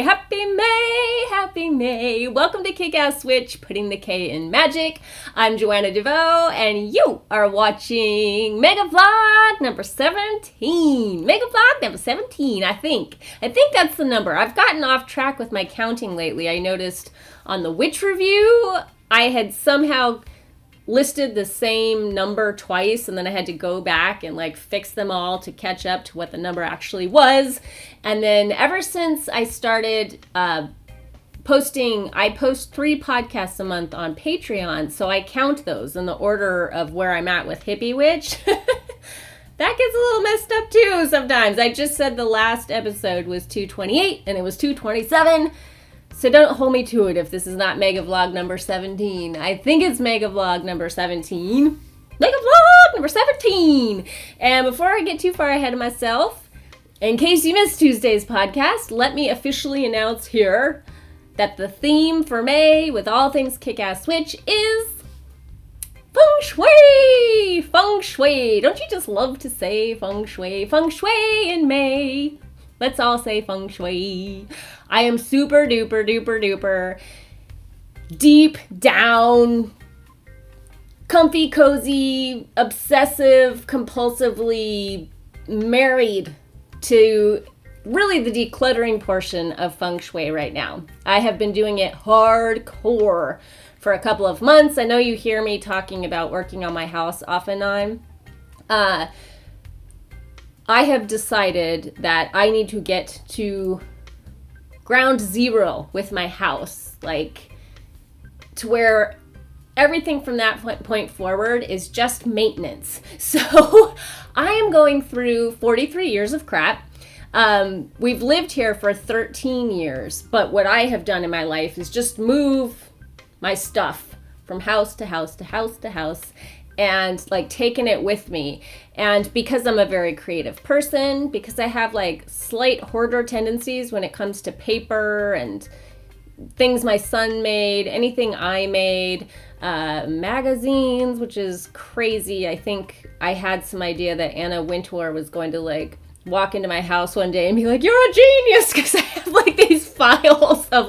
May, happy May, happy May. Welcome to Kickass Witch, putting the K in magic. I'm Joanna DeVoe, and you are watching Mega Vlog number 17. Mega Vlog number 17, I think. I think that's the number. I've gotten off track with my counting lately. I noticed on the Witch review, I had somehow listed the same number twice, and then I had to go back and fix them all to catch up to what the number actually was. And then ever since I started posting, I post 3 podcasts a month on Patreon, so I count those in the order of where I'm at with Hippie Witch. That gets a little messed up too sometimes. I just said the last episode was 228 and it was 227. So don't hold me to it if this is not Mega Vlog number 17. I think it's Mega Vlog number 17. Mega Vlog number 17! And before I get too far ahead of myself, in case you missed Tuesday's podcast, let me officially announce here that the theme for May with all things Kickass Witch is Feng Shui! Feng Shui! Don't you just love to say Feng Shui? Feng Shui in May! Let's all say Feng Shui. I am super duper duper duper deep down, comfy, cozy, obsessive, compulsively married to really the decluttering portion of Feng Shui right now. I have been doing it hardcore for a couple of months. I know you hear me talking about working on my house off and on. I have decided that I need to get to ground zero with my house, to where everything from that point forward is just maintenance. So I am going through 43 years of crap. We've lived here for 13 years, but what I have done in my life is just move my stuff from house to house to house to house, and taken it with me. And because I'm a very creative person, because I have slight hoarder tendencies when it comes to paper and things my son made, anything I made, magazines, which is crazy. I think I had some idea that Anna Wintour was going to walk into my house one day and be like, "You're a genius," because I have these files of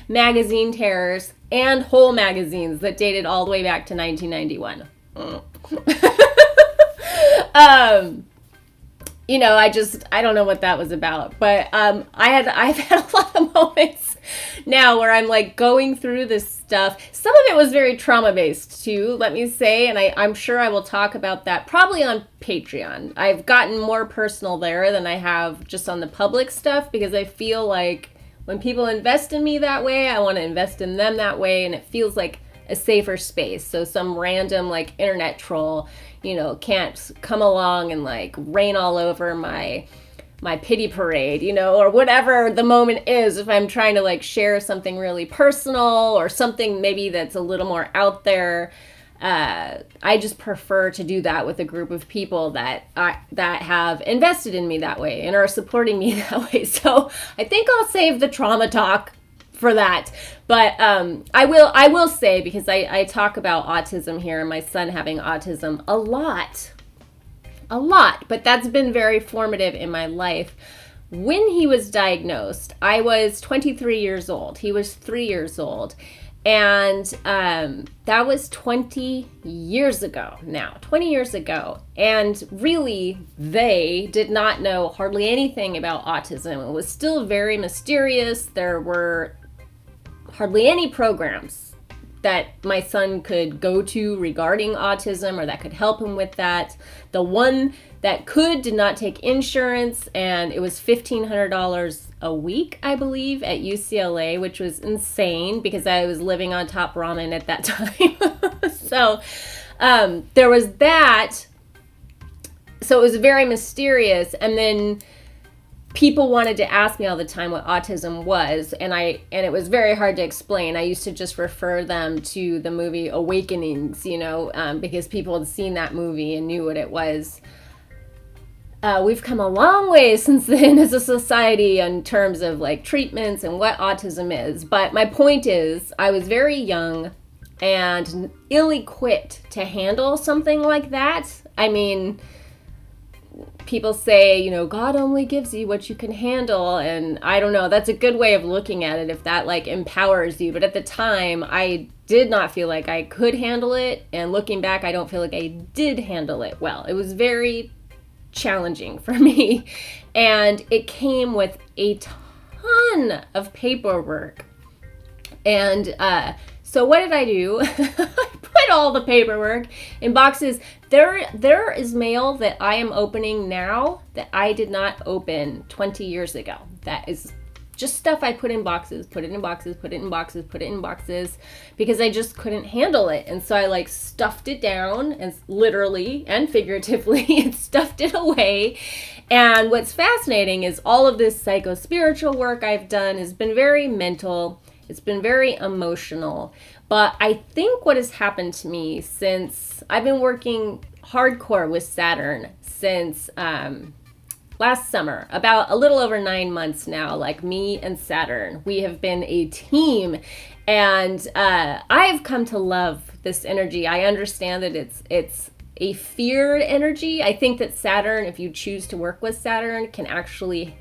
magazine tears and whole magazines that dated all the way back to 1991. I don't know what that was about, but I've had a lot of moments now where I'm going through this stuff. Some of it was very trauma-based too, let me say, and I'm sure I will talk about that probably on Patreon. I've gotten more personal there than I have just on the public stuff, because I feel like when people invest in me that way, I want to invest in them that way, and it feels like a safer space. So some random internet troll, can't come along and rain all over my pity parade, or whatever the moment is. If I'm trying to share something really personal or something maybe that's a little more out there, I just prefer to do that with a group of people that have invested in me that way and are supporting me that way. So I think I'll save the trauma talk for that. But I will say, because I talk about autism here and my son having autism a lot, but that's been very formative in my life. When he was diagnosed, I was 23 years old. He was 3 years old. And that was 20 years ago now, 20 years ago. And really, they did not know hardly anything about autism. It was still very mysterious. There were hardly any programs that my son could go to regarding autism or that could help him with that. The one that did not take insurance, and it was $1,500 a week, I believe, at UCLA, which was insane because I was living on top ramen at that time. So there was that. So it was very mysterious. And then people wanted to ask me all the time what autism was, and it was very hard to explain. I used to just refer them to the movie Awakenings, because people had seen that movie and knew what it was. We've come a long way since then as a society in terms of treatments and what autism is. But my point is, I was very young and ill-equipped to handle something like that. I mean, people say, you know, God only gives you what you can handle. And I don't know, that's a good way of looking at it if that like empowers you. But at the time, I did not feel like I could handle it. And looking back, I don't feel like I did handle it well. It was very challenging for me. And it came with a ton of paperwork. And so what did I do? I put all the paperwork in boxes. There is mail that I am opening now that I did not open 20 years ago. That is just stuff I put in boxes, put it in boxes, put it in boxes, put it in boxes, because I just couldn't handle it. And so I like stuffed it down, and literally and figuratively, and stuffed it away. And what's fascinating is all of this psycho-spiritual work I've done has been very mental. It's been very emotional. But I think what has happened to me since I've been working hardcore with Saturn since last summer, about a little over 9 months now, like me and Saturn, we have been a team. And I've come to love this energy. I understand that it's a feared energy. I think that Saturn, if you choose to work with Saturn, can actually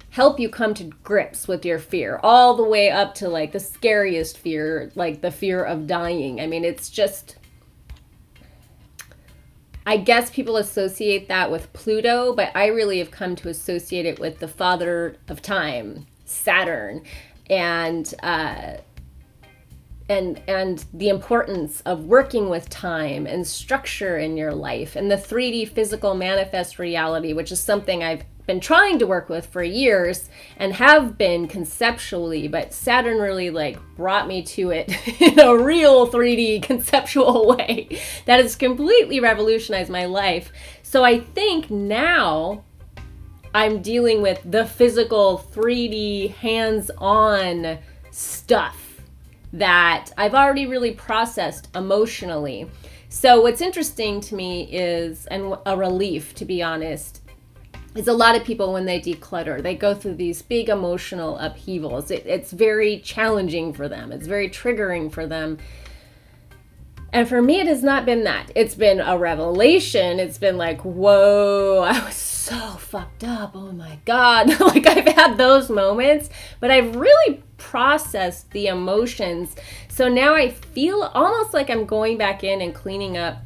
help you come to grips with your fear, all the way up to like the scariest fear, like the fear of dying. I mean, it's just, I guess people associate that with Pluto, but I really have come to associate it with the father of time, Saturn, and the importance of working with time and structure in your life, and the 3D physical manifest reality, which is something I've been trying to work with for years and have been conceptually, but Saturn really like brought me to it in a real 3D conceptual way that has completely revolutionized my life. So I think now I'm dealing with the physical 3D hands-on stuff that I've already really processed emotionally. So what's interesting to me is, and a relief to be honest, is a lot of people when they declutter, they go through these big emotional upheavals. It's very challenging for them. It's very triggering for them. And for me, it has not been that. It's been a revelation. It's been like, whoa, I was so fucked up. Oh my God. Like I've had those moments, but I've really processed the emotions. So now I feel almost like I'm going back in and cleaning up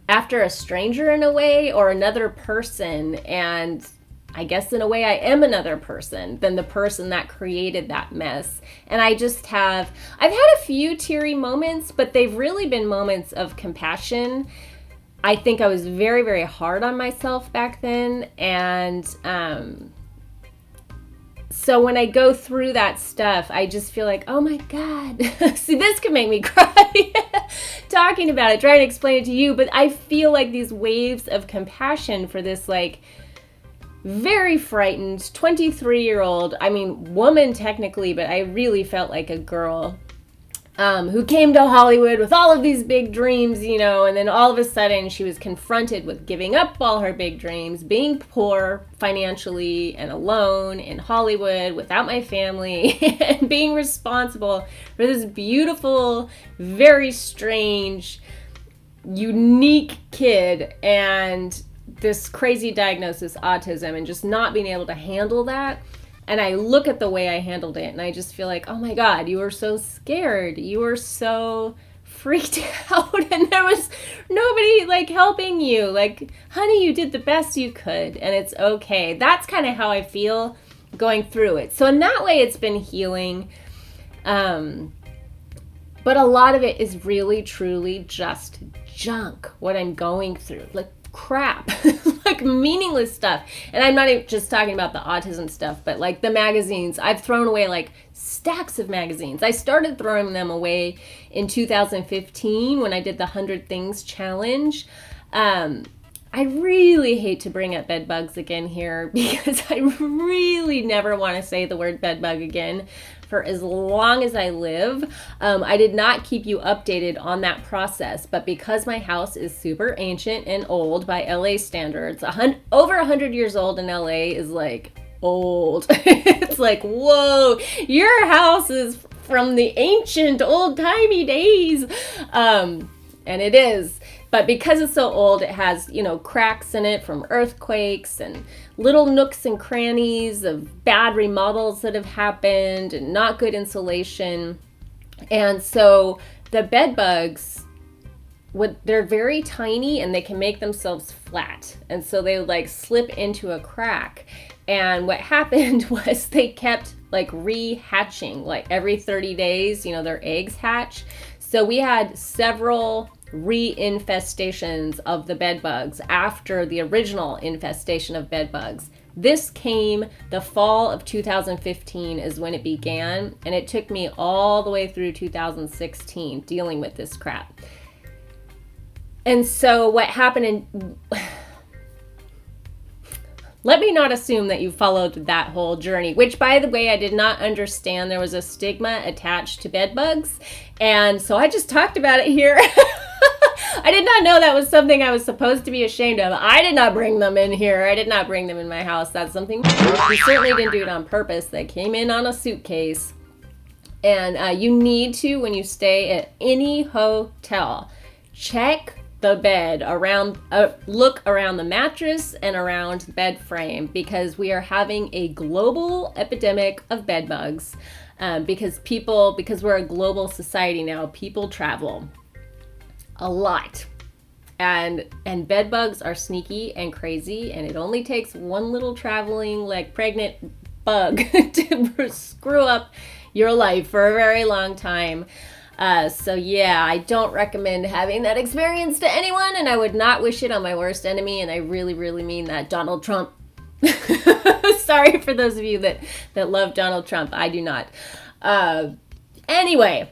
after a stranger in a way, or another person. And I guess in a way I am another person than the person that created that mess. And I've had a few teary moments, but they've really been moments of compassion. I think I was very, very hard on myself back then. And so when I go through that stuff, I just feel like, oh my God. See, this could make me cry talking about it, trying to explain it to you. But I feel like these waves of compassion for this like very frightened 23-year-old, I mean, woman technically, but I really felt like a girl who came to Hollywood with all of these big dreams, you know, and then all of a sudden she was confronted with giving up all her big dreams, being poor financially and alone in Hollywood without my family, and being responsible for this beautiful, very strange, unique kid and this crazy diagnosis, autism, and just not being able to handle that. And I look at the way I handled it and I just feel like, oh my God, you were so scared. You were so freaked out and there was nobody like helping you. Like, honey, you did the best you could and it's okay. That's kind of how I feel going through it. So in that way, it's been healing. But a lot of it is really, truly just junk, what I'm going through. Like, crap, like meaningless stuff. And I'm not even just talking about the autism stuff, but like the magazines. I've thrown away like stacks of magazines. I started throwing them away in 2015 when I did the 100 Things challenge. I really hate to bring up bedbugs again here because I really never want to say the word bedbug again for as long as I live. I did not keep you updated on that process, but because my house is super ancient and old by LA standards, over 100 years old in LA is like old. It's like, whoa, your house is from the ancient old-timey days. And it is. But because it's so old, it has, cracks in it from earthquakes and little nooks and crannies of bad remodels that have happened and not good insulation. And so the bed bugs, they're very tiny and they can make themselves flat. And so they like slip into a crack. And what happened was they kept like rehatching, like every 30 days, their eggs hatch. So we had several reinfestations of the bed bugs after the original infestation of bed bugs. This came the fall of 2015 is when it began, and it took me all the way through 2016 dealing with this crap. And so what happened let me not assume that you followed that whole journey, which, by the way, I did not understand there was a stigma attached to bed bugs. And so I just talked about it here. I did not know that was something I was supposed to be ashamed of. I did not bring them in here. I did not bring them in my house. That's something we certainly didn't do it on purpose. They came in on a suitcase. And you need to, when you stay at any hotel, check the bed around, look around the mattress and around the bed frame, because we are having a global epidemic of bed bugs. Because we're a global society now, people travel a lot, and bed bugs are sneaky and crazy, and it only takes one little traveling like pregnant bug to screw up your life for a very long time. So yeah, I don't recommend having that experience to anyone, and I would not wish it on my worst enemy, and I really, really mean that. Donald Trump. Sorry for those of you that love Donald Trump. I do not. Anyway,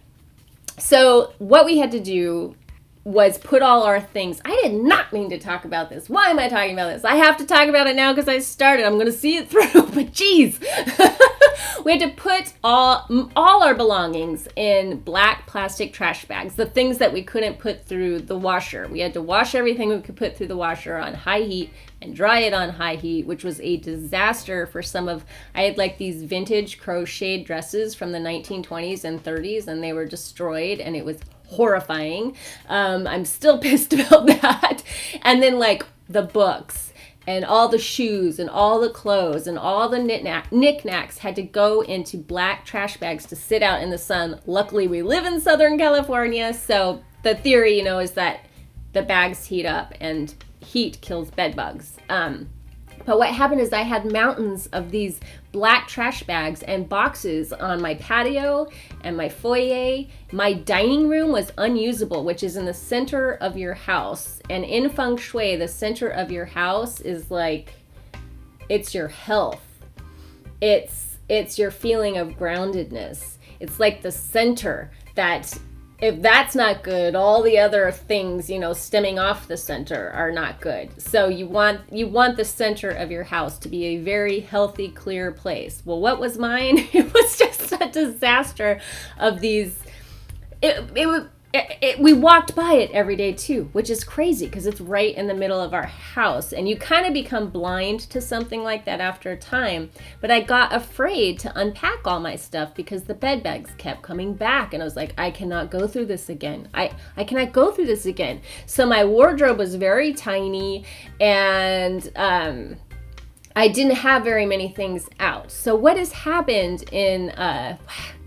so what we had to do was put all our things. I did not mean to talk about this. Why am I talking about this? I have to talk about it now because I started. I'm going to see it through, but geez. We had to put all our belongings in black plastic trash bags, the things that we couldn't put through the washer. We had to wash everything we could put through the washer on high heat and dry it on high heat, which was a disaster for I had like these vintage crocheted dresses from the 1920s and 30s, and they were destroyed, and it was horrifying. I'm still pissed about that. And then like the books and all the shoes and all the clothes and all the knickknacks had to go into black trash bags to sit out in the sun. Luckily, we live in Southern California, so the theory, is that the bags heat up and heat kills bed bugs. But what happened is I had mountains of these black trash bags and boxes on my patio and my foyer. My dining room was unusable, which is in the center of your house. And in Feng Shui, the center of your house is like, it's your health. It's your feeling of groundedness. It's like the center that, if that's not good, all the other things, stemming off the center are not good. So you want the center of your house to be a very healthy, clear place. Well, what was mine? It was just a disaster of these. We walked by it every day too, which is crazy because it's right in the middle of our house, and you kind of become blind to something like that after a time. But I got afraid to unpack all my stuff because the bed bugs kept coming back, and I was like, I cannot go through this again. I cannot go through this again. So my wardrobe was very tiny, and I didn't have very many things out. So what has happened in,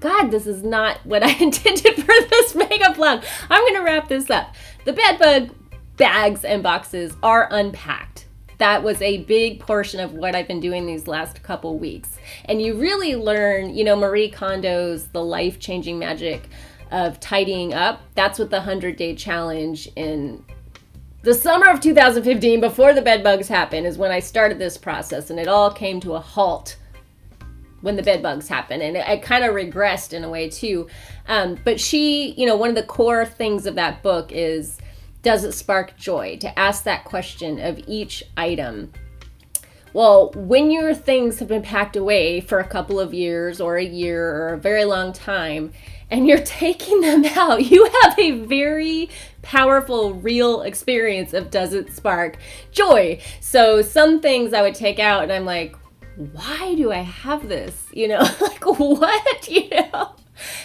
God, this is not what I intended for this mega vlog. I'm going to wrap this up. The bedbug bags and boxes are unpacked. That was a big portion of what I've been doing these last couple weeks. And you really learn, Marie Kondo's The Life-Changing Magic of Tidying Up. That's what the 100-day challenge in the summer of 2015, before the bed bugs happened, is when I started this process, and it all came to a halt when the bed bugs happened, and it kind of regressed in a way too. But she, one of the core things of that book is, does it spark joy? To ask that question of each item. Well, when your things have been packed away for a couple of years or a year or a very long time, and you're taking them out, you have a very powerful, real experience of, does it spark joy? So some things I would take out and I'm like, why do I have this? Like what?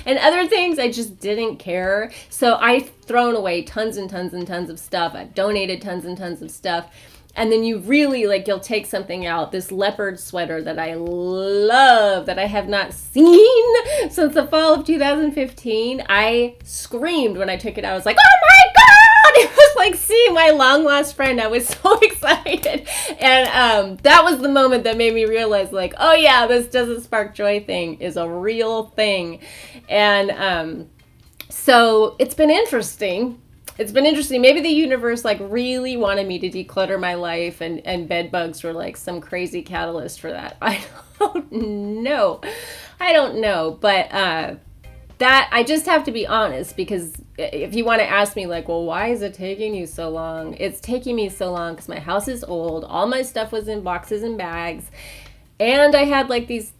And other things I just didn't care. So I've thrown away tons and tons and tons of stuff. I've donated tons and tons of stuff. And then you really, like, you'll take something out, this leopard sweater that I love, that I have not seen since the fall of 2015. I screamed when I took it out. I was like, oh my God! It was like seeing my long lost friend. I was so excited. And that was the moment that made me realize, like, oh yeah, this doesn't spark joy thing is a real thing. And so it's been interesting. It's been interesting. Maybe the universe like really wanted me to declutter my life, and bed bugs were like some crazy catalyst for that. I don't know. But that I just have to be honest, because if you want to ask me like, well, why is it taking you so long? It's taking me so long because my house is old. All my stuff was in boxes and bags. And I had like these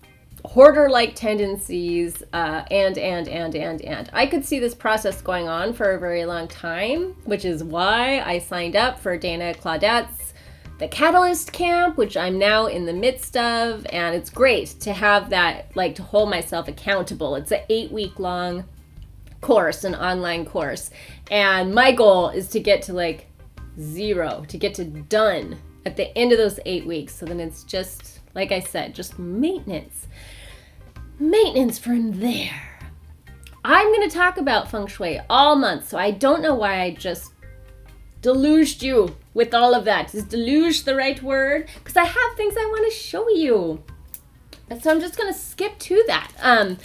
hoarder-like tendencies, and I could see this process going on for a very long time, which is why I signed up for Dana Claudette's The Catalyst Camp, which I'm now in the midst of, and it's great to have that, like, to hold myself accountable. It's an 8-week-long course, an online course, and my goal is to get to like 0, to get to done at the end of those 8 weeks, so then it's just, like I said, just maintenance from there. I'm going to talk about Feng Shui all month, so I don't know why I just deluged you with all of that. Is deluge the right word? Because I have things I want to show you. So I'm just going to skip to that.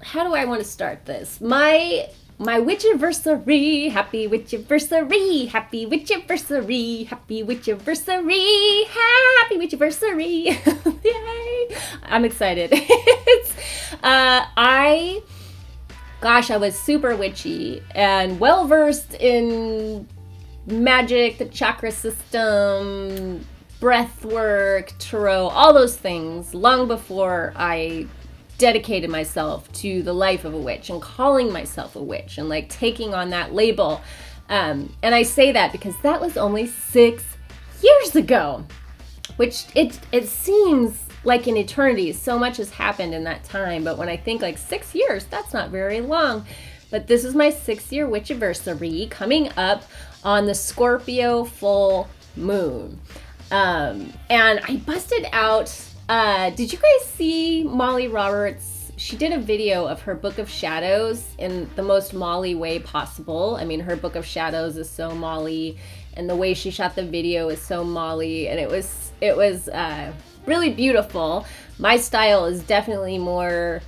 How do I want to start this? My witchiversary, happy witchiversary, happy witchiversary, happy witchiversary, happy witchiversary. Yay! I'm excited. I was super witchy and well versed in magic, the chakra system, breath work, tarot, all those things long before I dedicated myself to the life of a witch and calling myself a witch and like taking on that label. And I say that because that was only 6 years ago, which it seems like an eternity. So much has happened in that time. But when I think like 6 years, that's not very long. But this is my 6-year witchiversary coming up on the Scorpio full moon. And I busted out. Did you guys see Molly Roberts? She did a video of her Book of Shadows in the most Molly way possible. I mean, her Book of Shadows is so Molly, and the way she shot the video is so Molly, and it was really beautiful. My style is definitely more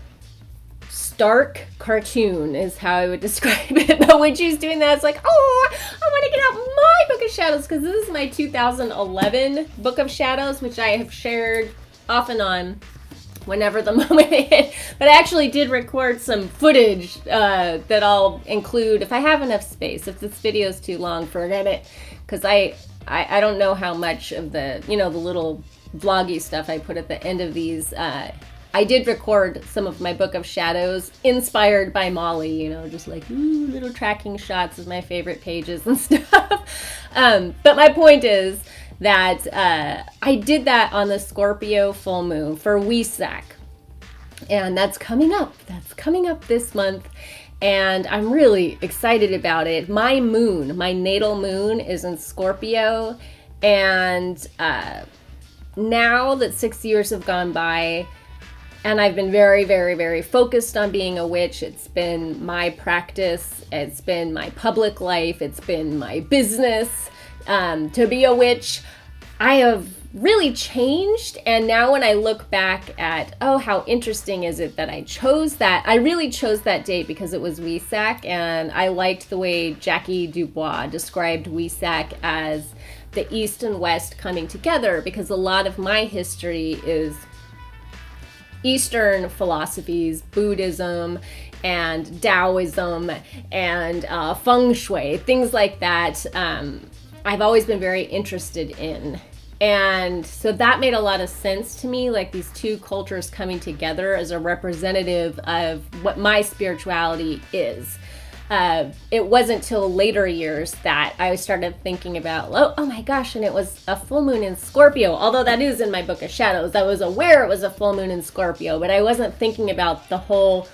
stark cartoon is how I would describe it. But when she's doing that, it's like, oh, I want to get out my Book of Shadows, because this is my 2011 Book of Shadows, which I have shared off and on whenever the moment hit. But I actually did record some footage that I'll include if I have enough space. If this video is too long, forget it, because I don't know how much of the, the little vloggy stuff I put at the end of these. I did record some of my Book of Shadows inspired by Molly, just like little tracking shots of my favorite pages and stuff. But my point is that I did that on the Scorpio full moon for Wesak. And that's coming up. That's coming up this month. And I'm really excited about it. My moon, my natal moon is in Scorpio. And now that 6 years have gone by, and I've been very, very, very focused on being a witch. It's been my practice. It's been my public life. It's been my business. To be a witch, I have really changed. And now when I look back at, how interesting is it that I chose that? I really chose that date because it was Wesak, and I liked the way Jackie Dubois described Wesak as the East and West coming together, because a lot of my history is Eastern philosophies, Buddhism and Taoism and Feng Shui, things like that. I've always been very interested in. And so that made a lot of sense to me, like these two cultures coming together as a representative of what my spirituality is. it wasn't till later years that I started thinking about, oh my gosh, and it was a full moon in Scorpio, although that is in my Book of Shadows. I was aware it was a full moon in Scorpio, but I wasn't thinking about the whole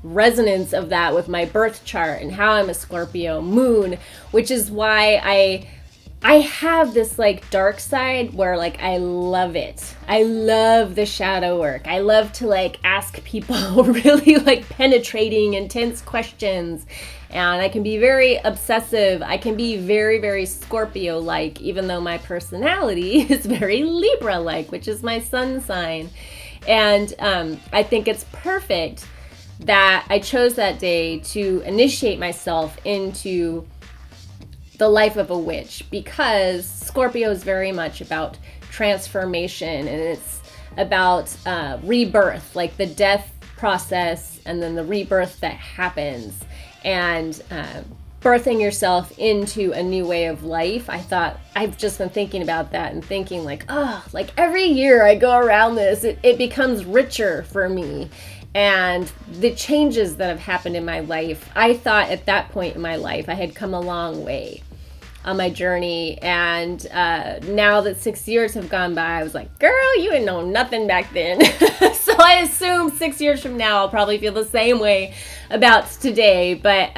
resonance of that with my birth chart and how I'm a Scorpio moon, which is why I have this like dark side where like I love it. I love the shadow work. I love to like ask people really like penetrating, intense questions. And I can be very obsessive. I can be very, very Scorpio-like, even though my personality is very Libra-like, which is my sun sign. And I think it's perfect that I chose that day to initiate myself into the life of a witch, because Scorpio is very much about transformation, and it's about rebirth, like the death process and then the rebirth that happens, and birthing yourself into a new way of life. I thought, I've just been thinking about that and thinking like, oh, like every year I go around this, it becomes richer for me. And the changes that have happened in my life, I thought at that point in my life I had come a long way on my journey. And now that 6 years have gone by, I was like, girl, you didn't know nothing back then. So I assume 6 years from now I'll probably feel the same way about today. But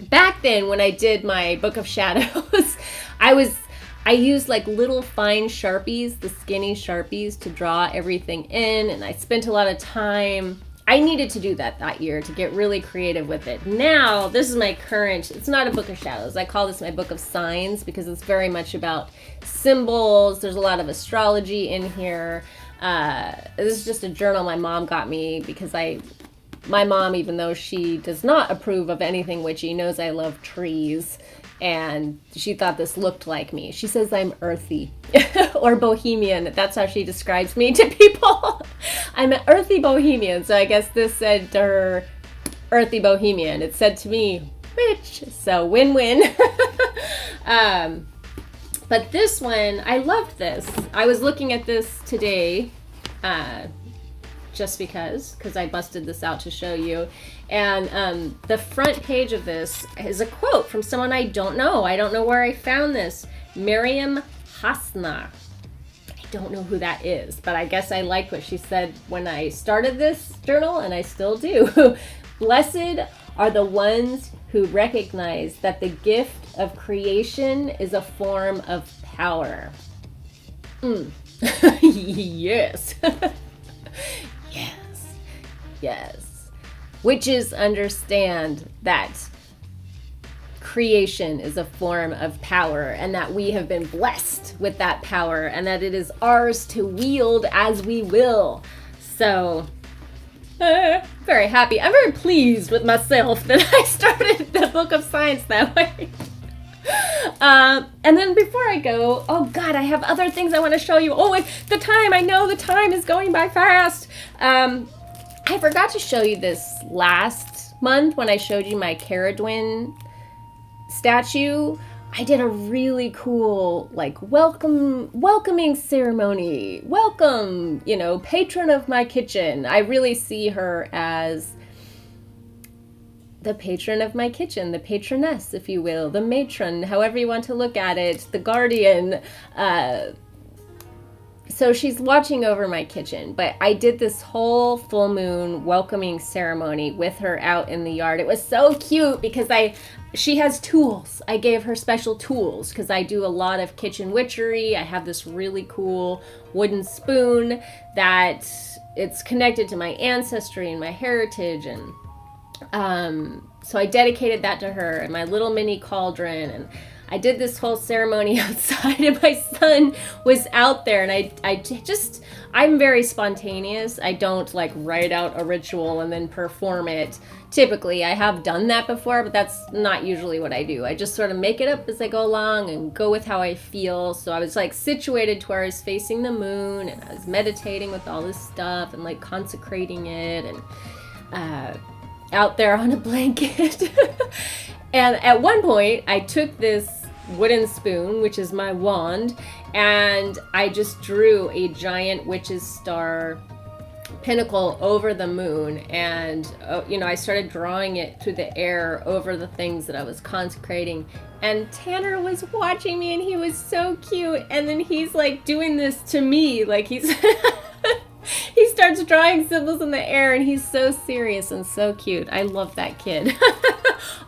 back then when I did my Book of Shadows, I used like little fine Sharpies, the skinny Sharpies, to draw everything in, and I spent a lot of time. I needed to do that year to get really creative with it. Now, this is my current, it's not a Book of Shadows. I call this my Book of Signs because it's very much about symbols. There's a lot of astrology in here. This is just a journal my mom got me because my mom, even though she does not approve of anything witchy, knows I love trees. And she thought this looked like me. She says I'm earthy or bohemian. That's how she describes me to people. I'm an earthy bohemian. So I guess this said to her, earthy bohemian. It said to me, witch. So win-win. But this one, I loved this. I was looking at this today just because I busted this out to show you. And the front page of this is a quote from someone I don't know. I don't know where I found this. Miriam Hasna. I don't know who that is, but I guess I liked what she said when I started this journal, and I still do. Blessed are the ones who recognize that the gift of creation is a form of power. Yes. Yes. Witches understand that creation is a form of power, and that we have been blessed with that power, and that it is ours to wield as we will. So, very happy. I'm very pleased with myself that I started the Book of Science that way. And then before I go, oh God, I have other things I want to show you. Oh, wait, the time. I know the time is going by fast. I forgot to show you this last month when I showed you my Caradwin statue. I did a really cool, like, welcoming ceremony. Welcome, patron of my kitchen. I really see her as the patron of my kitchen, the patroness, if you will, the matron, however you want to look at it, the guardian. So she's watching over my kitchen, but I did this whole full moon welcoming ceremony with her out in the yard. It was so cute because she has tools. I gave her special tools because I do a lot of kitchen witchery. I have this really cool wooden spoon that it's connected to my ancestry and my heritage, and so I dedicated that to her, and my little mini cauldron, and I did this whole ceremony outside, and my son was out there, and I'm very spontaneous. I don't like write out a ritual and then perform it. Typically, I have done that before, but that's not usually what I do. I just sort of make it up as I go along and go with how I feel. So I was like situated to where I was facing the moon, and I was meditating with all this stuff and like consecrating it, and out there on a blanket. And at one point, I took this wooden spoon, which is my wand, and I just drew a giant witch's star pinnacle over the moon, and you know, I started drawing it through the air over the things that I was consecrating, and Tanner was watching me and he was so cute, and then he's like doing this to me, like he's he starts drawing symbols in the air and he's so serious and so cute. I love that kid.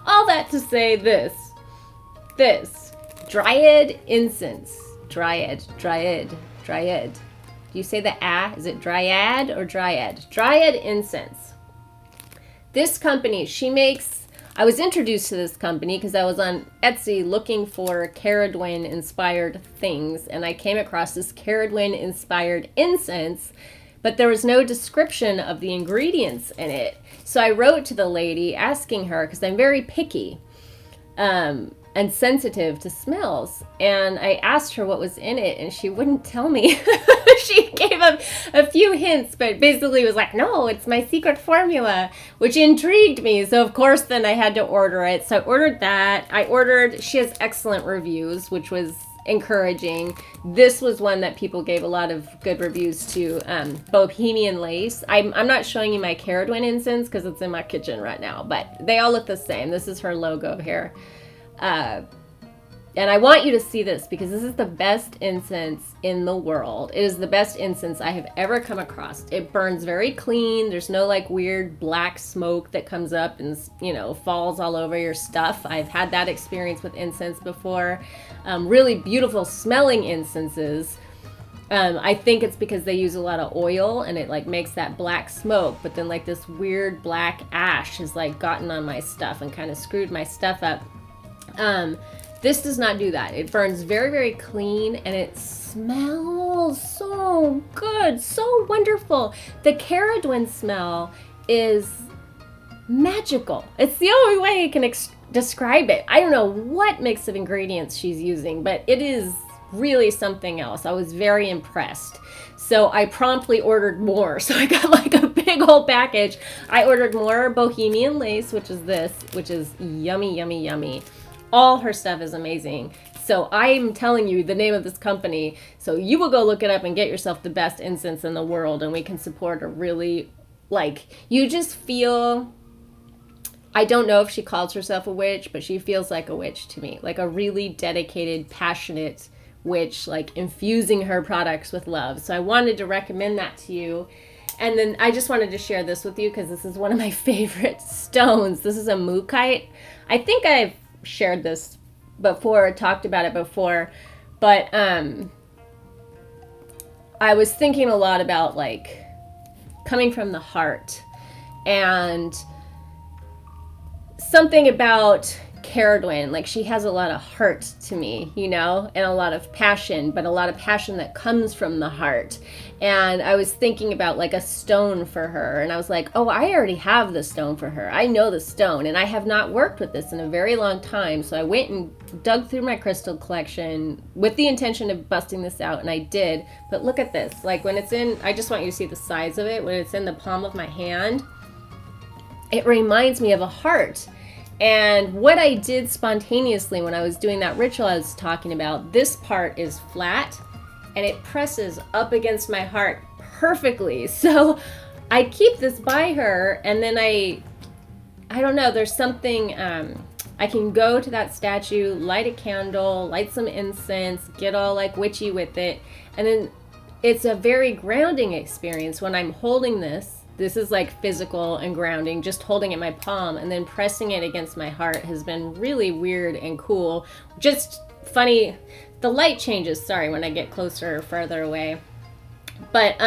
All that to say this Dryad incense. Dryad. Do you say the ah? Is it dryad or dryad? Dryad incense. This company, she makes, I was introduced to this company because I was on Etsy looking for Caradwen inspired things, and I came across this Caradwen inspired incense, but there was no description of the ingredients in it. So I wrote to the lady asking her, because I'm very picky and sensitive to smells, and I asked her what was in it, and she wouldn't tell me. She gave a few hints, but basically was like, no, it's my secret formula, which intrigued me. So of course then I had to order it. So I ordered that. She has excellent reviews, which was encouraging. This was one that people gave a lot of good reviews to. Bohemian lace. I'm not showing you my Caradwen incense because it's in my kitchen right now, but they all look the same. This is her logo here. And I want you to see this because this is the best incense in the world. It is the best incense I have ever come across. It burns very clean. There's no like weird black smoke that comes up and, you know, falls all over your stuff. I've had that experience with incense before. Really beautiful smelling incenses. I think it's because they use a lot of oil and it like makes that black smoke, but then like this weird black ash has like gotten on my stuff and kind of screwed my stuff up. This does not do that. It burns very, very clean and it smells so good, so wonderful. The Caradwen smell is magical. It's the only way I can describe it. I don't know what mix of ingredients she's using, but it is really something else. I was very impressed. So I promptly ordered more. So I got like a big old package. I ordered more Bohemian lace, which is this, which is yummy, yummy, yummy. All her stuff is amazing. So I'm telling you the name of this company, so you will go look it up and get yourself the best incense in the world, and we can support a really, like, you just feel, I don't know if she calls herself a witch, but she feels like a witch to me, like a really dedicated, passionate witch, like infusing her products with love. So I wanted to recommend that to you. And then I just wanted to share this with you because this is one of my favorite stones. This is a mookite. I think I've shared this before, talked about it before, but I was thinking a lot about like coming from the heart and something about Caradwen, like she has a lot of heart to me, you know, and a lot of passion, but a lot of passion that comes from the heart. And I was thinking about like a stone for her, and I was like, oh, I already have the stone for her. I know the stone, and I have not worked with this in a very long time. So I went and dug through my crystal collection with the intention of busting this out, and I did. But look at this, like when it's in, I just want you to see the size of it, when it's in the palm of my hand, it reminds me of a heart. And what I did spontaneously when I was doing that ritual I was talking about, this part is flat and it presses up against my heart perfectly. So I keep this by her, and then I don't know, there's something, I can go to that statue, light a candle, light some incense, get all like witchy with it. And then it's a very grounding experience when I'm holding this. This is like physical and grounding, just holding it in my palm and then pressing it against my heart has been really weird and cool. Just funny. The light changes, sorry, when I get closer or further away. But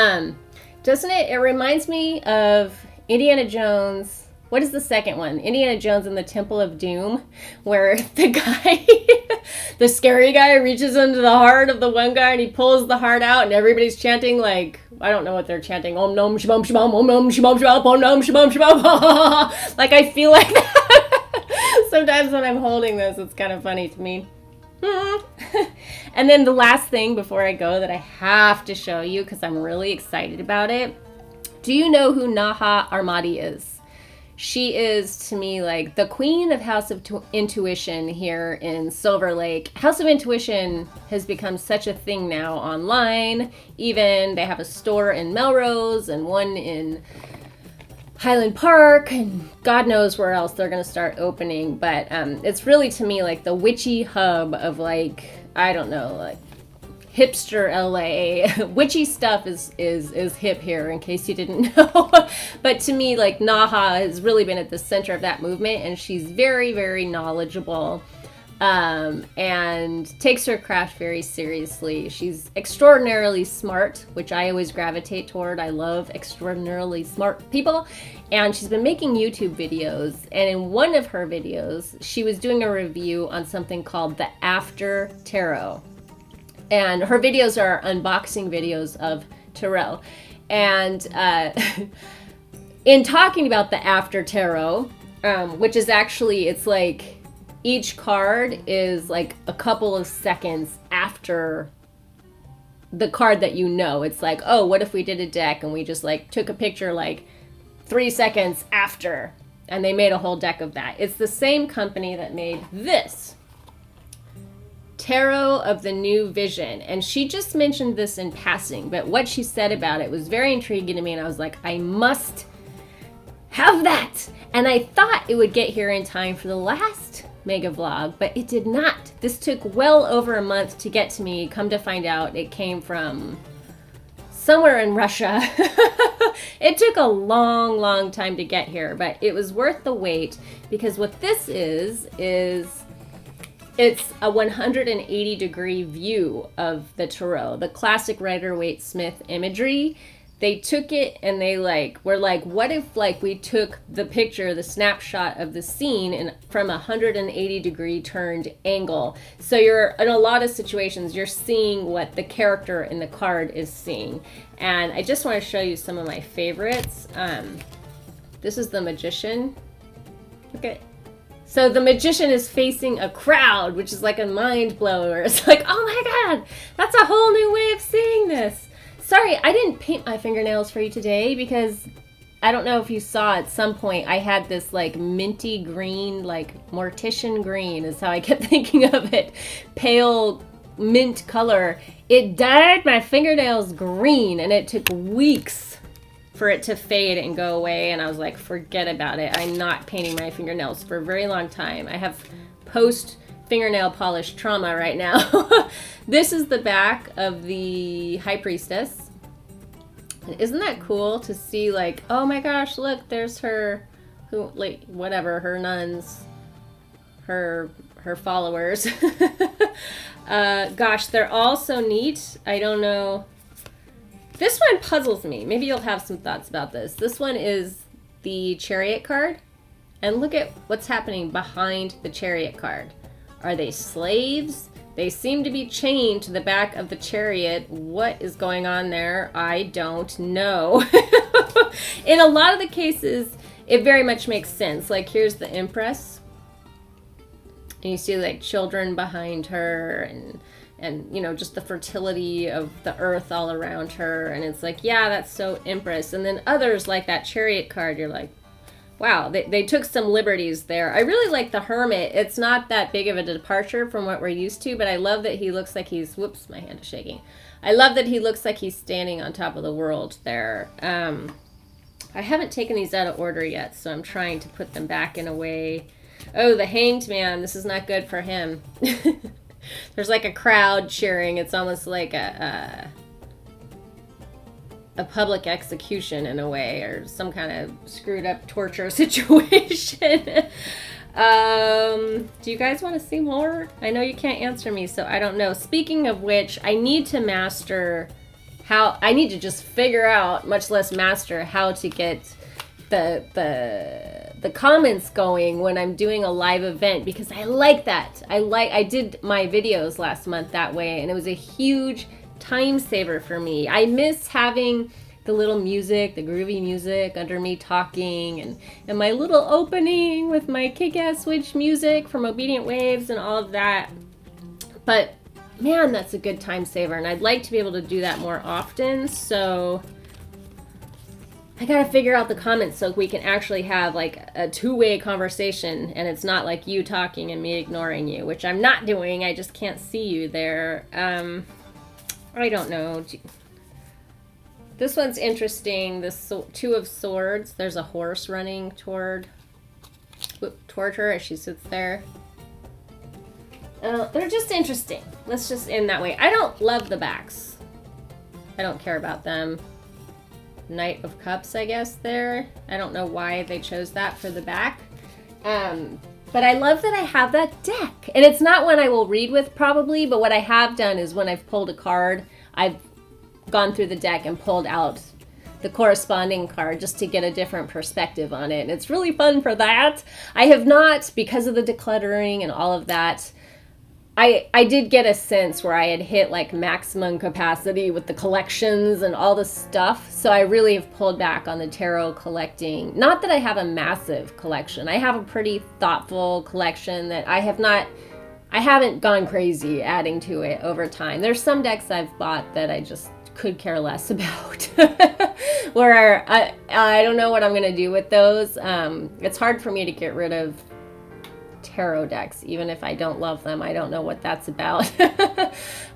doesn't it? It reminds me of Indiana Jones. What is the second one? Indiana Jones and the Temple of Doom, where the guy, the scary guy reaches into the heart of the one guy and he pulls the heart out and everybody's chanting like, I don't know what they're chanting. Om nom shibam shibam, om nom shibam shibam, om nom shibam shibam. Like I feel like that. Sometimes when I'm holding this, it's kind of funny to me. And then the last thing before I go that I have to show you because I'm really excited about it. Do you know who Naha Armadi is? She is, to me, like the queen of House of Intuition here in Silver Lake. House of Intuition has become such a thing now online. Even they have a store in Melrose and one in Highland Park, and God knows where else they're going to start opening. But it's really, to me, like the witchy hub of, like, I don't know, like hipster LA. Witchy stuff is hip here, in case you didn't know. But to me, like, Naha has really been at the center of that movement, and she's very, very knowledgeable, and takes her craft very seriously. She's extraordinarily smart, which I always gravitate toward. I love extraordinarily smart people. And she's been making YouTube videos, and in one of her videos, she was doing a review on something called the After Tarot. And her videos are unboxing videos of tarot. And in talking about the After Tarot, which is actually, it's like each card is like a couple of seconds after the card that you know. It's like, oh, what if we did a deck and we just like took a picture like 3 seconds after, and they made a whole deck of that. It's the same company that made this. Tarot of the New Vision. And she just mentioned this in passing, but what she said about it was very intriguing to me, and I was like, I must have that. And I thought it would get here in time for the last mega vlog, but it did not. This took well over a month to get to me. Come to find out, it came from somewhere in Russia. It took a long, long time to get here, but it was worth the wait, because what this is it's a 180 degree view of the tarot, the classic Rider-Waite-Smith imagery. They took it and they were like, what if we took the picture, the snapshot of the scene and from a 180 degree turned angle. So you're, in a lot of situations, you're seeing what the character in the card is seeing. And I just want to show you some of my favorites. This is the Magician. Okay. So the Magician is facing a crowd, which is like a mind blower. It's like, oh my God, that's a whole new way of seeing this. Sorry, I didn't paint my fingernails for you today because I don't know if you saw at some point I had this like minty green, like mortician green is how I kept thinking of it. Pale mint color. It dyed my fingernails green, and it took weeks for it to fade and go away, and I was like, forget about it. I'm not painting my fingernails for a very long time. I have post fingernail polish trauma right now. This is the back of the High Priestess. And isn't that cool to see, like, oh my gosh, look, there's her, her nuns, her followers. Gosh, they're all so neat. I don't know. This one puzzles me. Maybe you'll have some thoughts about this. This one is the Chariot card. And look at what's happening behind the Chariot card. Are they slaves? They seem to be chained to the back of the Chariot. What is going on there? I don't know. In a lot of the cases, it very much makes sense. Like, here's the Empress. And you see, like, children behind her, and you know, just the fertility of the earth all around her. And it's like, yeah, that's so Empress. And then others, like that Chariot card, you're like, wow, they took some liberties there. I really like the Hermit. It's not that big of a departure from what we're used to, but I love that he looks like he's, whoops, my hand is shaking. I love that he looks like he's standing on top of the world there. I haven't taken these out of order yet, so I'm trying to put them back in a way. Oh, the Hanged Man. This is not good for him. There's like a crowd cheering. It's almost like a public execution in a way, or some kind of screwed up torture situation. Do you guys want to see more? I know you can't answer me, so I don't know. Speaking of which, I need to master I need to just figure out, much less master, how to get the comments going when I'm doing a live event, because I like that. I did my videos last month that way, and it was a huge time saver for me. I miss having the little music, the groovy music under me talking, and my little opening with my Kickass Witch music from Obedient Waves and all of that. But man, that's a good time saver, and I'd like to be able to do that more often. So I gotta figure out the comments so we can actually have like a two-way conversation, and it's not like you talking and me ignoring you, which I'm not doing. I just can't see you there. I don't know. This one's interesting. This Two of Swords. There's a horse running toward her as she sits there. They're just interesting. Let's just end that way. I don't love the backs. I don't care about them. Knight of Cups, I guess, there. I don't know why they chose that for the back. But I love that I have that deck. And it's not one I will read with probably, but what I have done is when I've pulled a card, I've gone through the deck and pulled out the corresponding card just to get a different perspective on it. And it's really fun for that. I have not, because of the decluttering and all of that, I did get a sense where I had hit like maximum capacity with the collections and all the stuff. So I really have pulled back on the tarot collecting. Not that I have a massive collection. I have a pretty thoughtful collection that I haven't gone crazy adding to it over time. There's some decks I've bought that I just could care less about. Where I don't know what I'm going to do with those. It's hard for me to get rid of tarot decks, even if I don't love them. I don't know what that's about.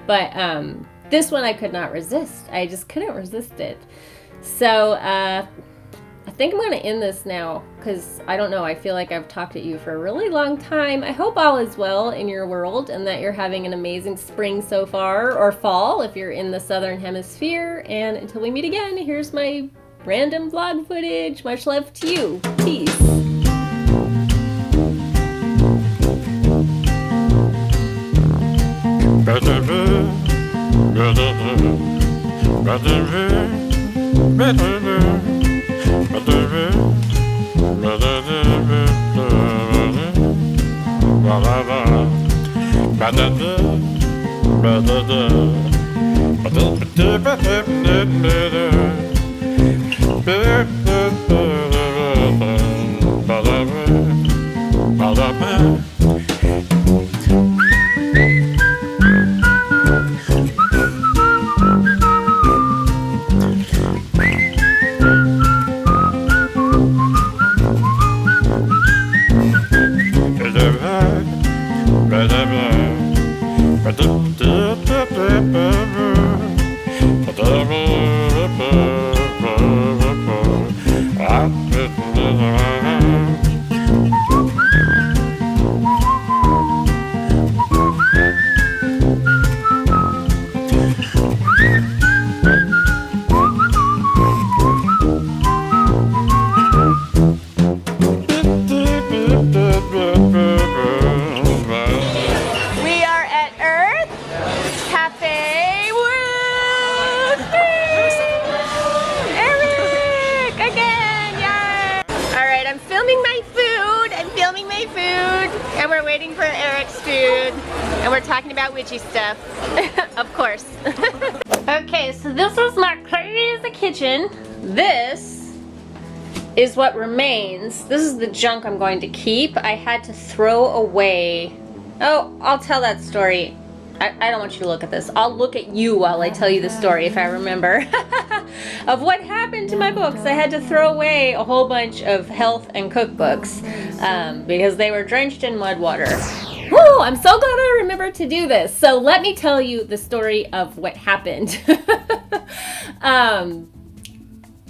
But this one I could not resist. I just couldn't resist it. So I think I'm going to end this now because I don't know. I feel like I've talked at you for a really long time. I hope all is well in your world and that you're having an amazing spring so far, or fall if you're in the southern hemisphere. And until we meet again, here's my random vlog footage. Much love to you. Peace. And we're waiting for Eric's food, and we're talking about witchy stuff, of course. Okay, so this is my crazy kitchen. This is what remains. This is the junk I'm going to keep. I had to throw away. Oh, I'll tell that story. I don't want you to look at this. I'll look at you while I tell you the story if I remember of what happened to my books. I had to throw away a whole bunch of health and cookbooks because they were drenched in mud water. Woo! I'm so glad I remembered to do this. So let me tell you the story of what happened.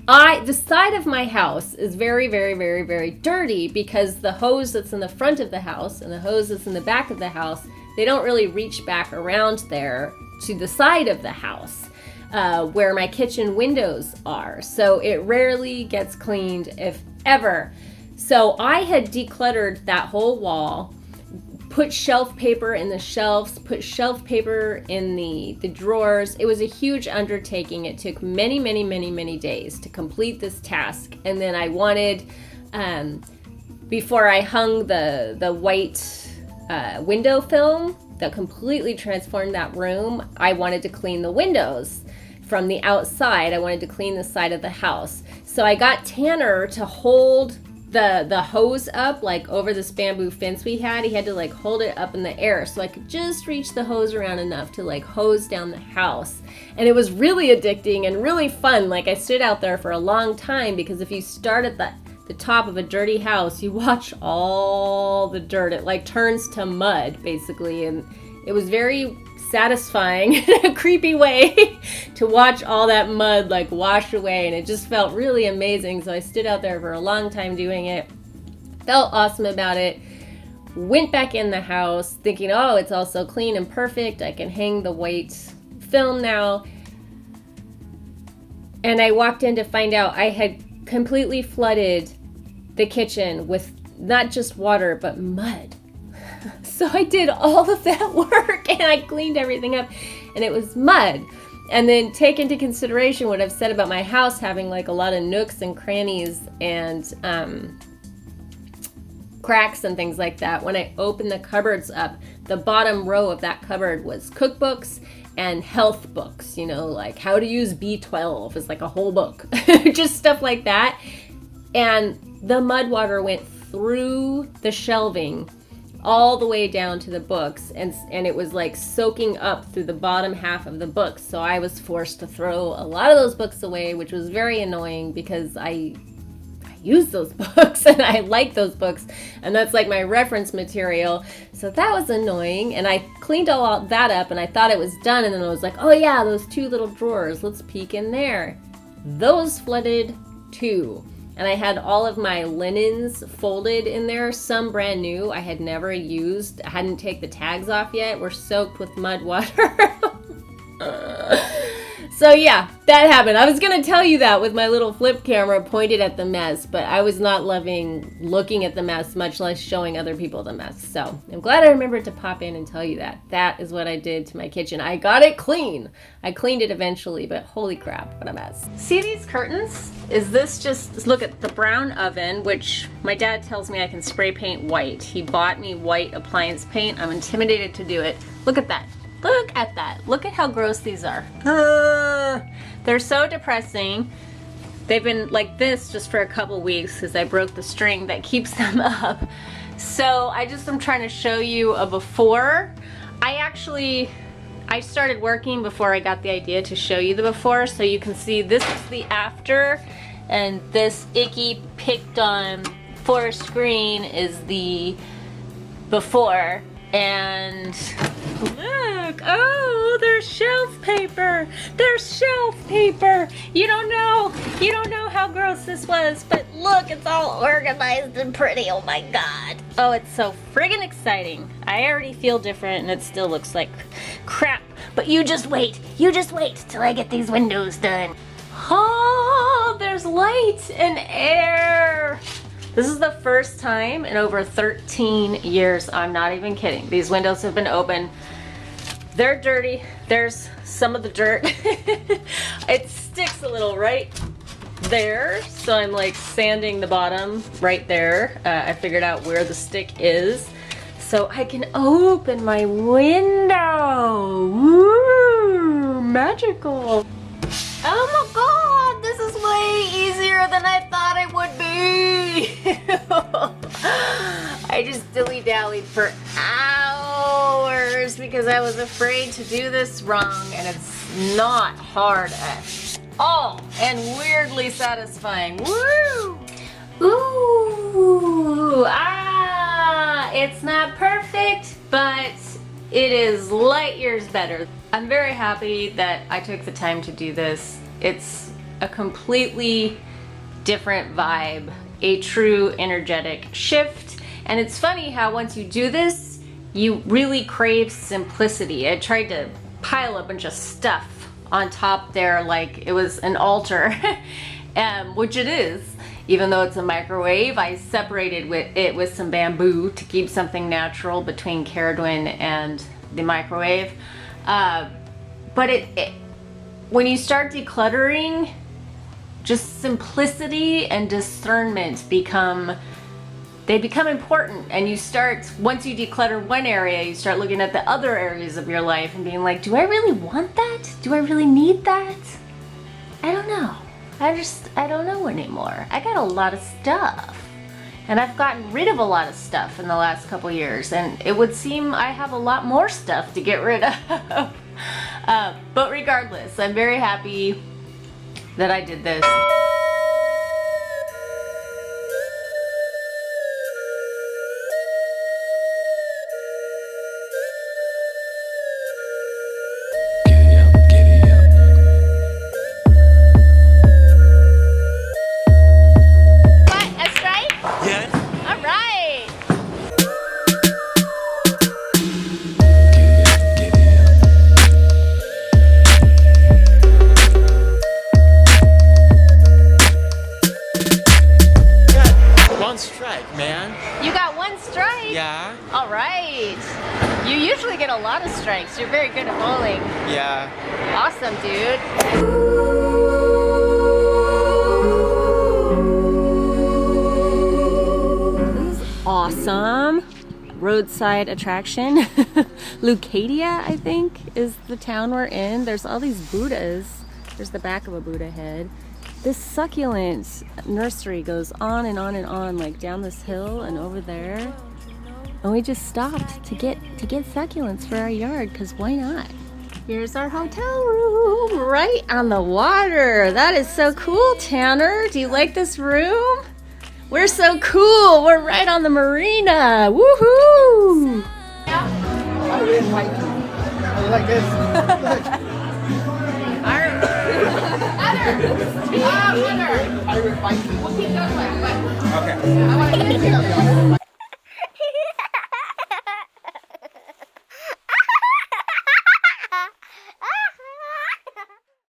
The side of my house is very, very, very, very dirty because the hose that's in the front of the house and the hose that's in the back of the house, they don't really reach back around there to the side of the house where my kitchen windows are. So it rarely gets cleaned, if ever. So I had decluttered that whole wall, put shelf paper in the shelves, put shelf paper in the drawers. It was a huge undertaking. It took many, many, many, many days to complete this task. And then I wanted, before I hung the white window film that completely transformed that room, I wanted to clean the windows from the outside. I wanted to clean the side of the house. So I got Tanner to hold the hose up like over this bamboo fence we had. He had to like hold it up in the air so I could just reach the hose around enough to like hose down the house. And it was really addicting and really fun. Like I stood out there for a long time because if you start at the top of a dirty house, you watch all the dirt. It like turns to mud basically, and it was very satisfying in a creepy way to watch all that mud like wash away, and it just felt really amazing. So I stood out there for a long time doing it, felt awesome about it, went back in the house thinking, oh, it's all so clean and perfect, I can hang the white film now. And I walked in to find out I had completely flooded the kitchen with not just water but mud. So I did all of that work and I cleaned everything up and it was mud. And then take into consideration what I've said about my house having like a lot of nooks and crannies and cracks and things like that. When I opened the cupboards up, the bottom row of that cupboard was cookbooks and health books, you know, like how to use B12 is like a whole book, just stuff like that. And the mud water went through the shelving all the way down to the books, and it was like soaking up through the bottom half of the books. So I was forced to throw a lot of those books away, which was very annoying because I use those books and I like those books, and that's like my reference material. So that was annoying, and I cleaned all that up and I thought it was done, and then I was like, oh yeah, those two little drawers, let's peek in there. Those flooded too. And I had all of my linens folded in there, some brand new I had never used, I hadn't taken the tags off yet, were soaked with mud water. So yeah, that happened. I was gonna tell you that with my little flip camera pointed at the mess, but I was not loving looking at the mess, much less showing other people the mess. So I'm glad I remembered to pop in and tell you that. That is what I did to my kitchen. I got it clean. I cleaned it eventually, but holy crap, what a mess. See these curtains? Is this just, look at the brown oven, which my dad tells me I can spray paint white. He bought me white appliance paint. I'm intimidated to do it. Look at that. Look at that. Look at how gross these are. They're so depressing. They've been like this just for a couple weeks because I broke the string that keeps them up. So I'm trying to show you a before. I started working before I got the idea to show you the before, so you can see this is the after, and this icky picked on for screen is the before. And look, oh, there's shelf paper. There's shelf paper. You don't know how gross this was, but look, it's all organized and pretty. Oh my God. Oh, it's so friggin' exciting. I already feel different and it still looks like crap. But you just wait till I get these windows done. Oh, there's light and air. This is the first time in over 13 years, I'm not even kidding. These windows have been open. They're dirty. There's some of the dirt. It sticks a little right there, so I'm like sanding the bottom right there. I figured out where the stick is, so I can open my window. Woo, magical. Oh my God, this is way easier than I thought it would be. I just dilly-dallied for hours because I was afraid to do this wrong, and it's not hard at all, and weirdly satisfying. Woo! Ooh, it's not perfect, but it is light years better. I'm very happy that I took the time to do this. It's a completely different vibe, a true energetic shift. And it's funny how once you do this, you really crave simplicity. I tried to pile a bunch of stuff on top there like it was an altar, which it is. Even though it's a microwave, I separated it with some bamboo to keep something natural between Caradwin and the microwave. But when you start decluttering, just simplicity and discernment become important, and you start, once you declutter one area, you start looking at the other areas of your life and being like, do I really want that? Do I really need that? I don't know. I don't know anymore. I got a lot of stuff. And I've gotten rid of a lot of stuff in the last couple years, and it would seem I have a lot more stuff to get rid of. But regardless, I'm very happy that I did this. Yeah. All right. You usually get a lot of strikes. You're very good at bowling. Yeah. Awesome, dude. This is awesome. Roadside attraction. Leucadia, I think, is the town we're in. There's all these Buddhas. There's the back of a Buddha head. This succulent nursery goes on and on and on, like down this hill and over there. And we just stopped to get succulents for our yard, because why not? Here's our hotel room, right on the water. That is so cool, Tanner. Do you like this room? We're so cool. We're right on the marina. Woohoo! I really like it. I like this. I really like it. Okay.